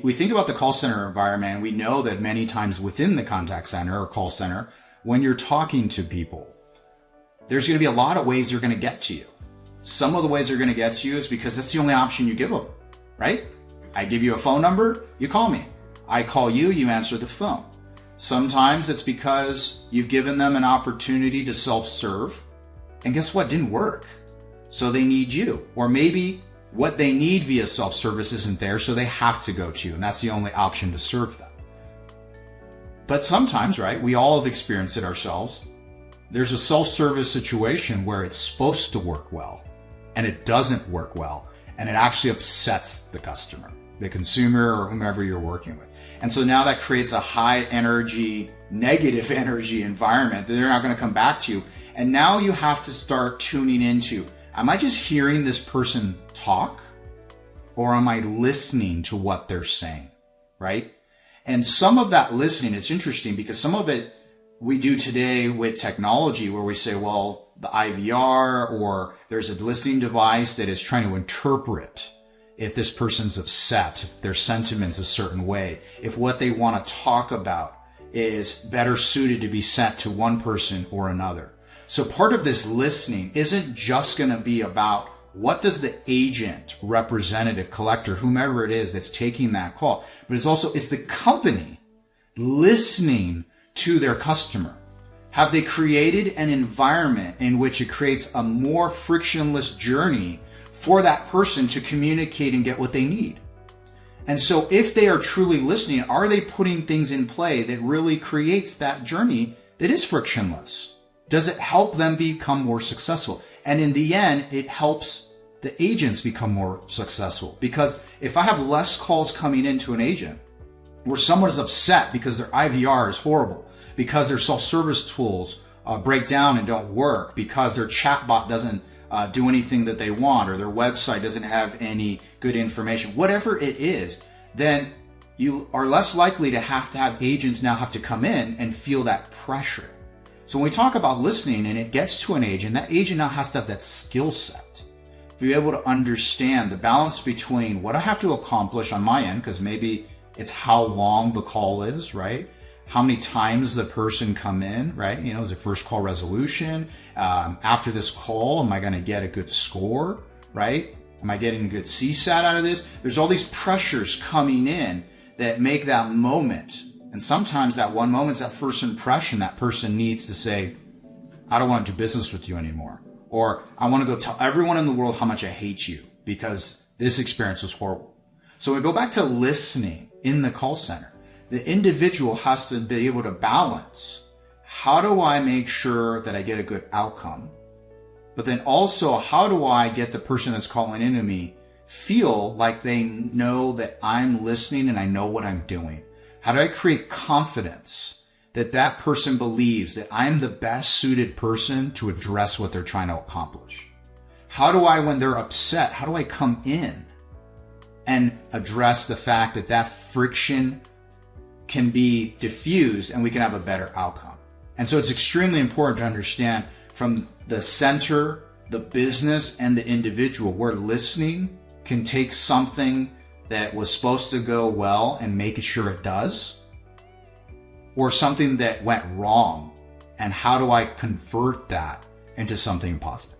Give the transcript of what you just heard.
we think about the call center environment, and we know that many times within the contact center or call center, when you're talking to people, there's going to be a lot of ways they're going to get to you. Some of the ways they're going to get to you is because that's the only option you give them, right? I give you a phone number, you call me. I call you, you answer the phone. Sometimes it's because you've given them an opportunity to self-serve, and guess what? It didn't work. So they need you. Or maybe what they need via self-service isn't there, so they have to go to you, and that's the only option to serve them. But sometimes, right, we all have experienced it ourselves. There's a self-service situation where it's supposed to work well, and it doesn't work well, and it actually upsets the customer, the consumer, or whomever you're working with. And so now that creates a high energy, negative energy environment that they're not going to come back to you. And now you have to start tuning into, am I just hearing this person talk, or am I listening to what they're saying, right? And some of that listening, it's interesting because some of it we do today with technology where we say, well, the IVR, or there's a listening device that is trying to interpret if this person's upset, if their sentiment's a certain way, if what they want to talk about is better suited to be sent to one person or another. So part of this listening isn't just going to be about what does the agent, representative, collector, whomever it is that's taking that call, but it's the company listening to their customer. Have they created an environment in which it creates a more frictionless journey for that person to communicate and get what they need? And so if they are truly listening, are they putting things in play that really creates that journey that is frictionless? Does it help them become more successful? And in the end, it helps the agents become more successful. Because if I have less calls coming into an agent where someone is upset because their IVR is horrible, because their self-service tools break down and don't work, because their chatbot doesn't do anything that they want, or their website doesn't have any good information, whatever it is, then you are less likely to have agents now have to come in and feel that pressure. So when we talk about listening and it gets to an agent, that agent now has to have that skill set to be able to understand the balance between what I have to accomplish on my end, because maybe it's how long the call is, right? How many times the person come in, right? Is it first call resolution? After this call, am I going to get a good score, right? Am I getting a good CSAT out of this? There's all these pressures coming in that make that moment. And sometimes that one moment's that first impression that person needs to say, I don't want to do business with you anymore. Or I want to go tell everyone in the world how much I hate you because this experience was horrible. So we go back to listening in the call center. The individual has to be able to balance, how do I make sure that I get a good outcome? But then also, how do I get the person that's calling into me feel like they know that I'm listening and I know what I'm doing? How do I create confidence that that person believes that I'm the best suited person to address what they're trying to accomplish? How do I, when they're upset, how do I come in and address the fact that that friction can be diffused and we can have a better outcome? And so it's extremely important to understand from the center, the business, and the individual, where listening can take something that was supposed to go well and make sure it does, or something that went wrong, and how do I convert that into something positive?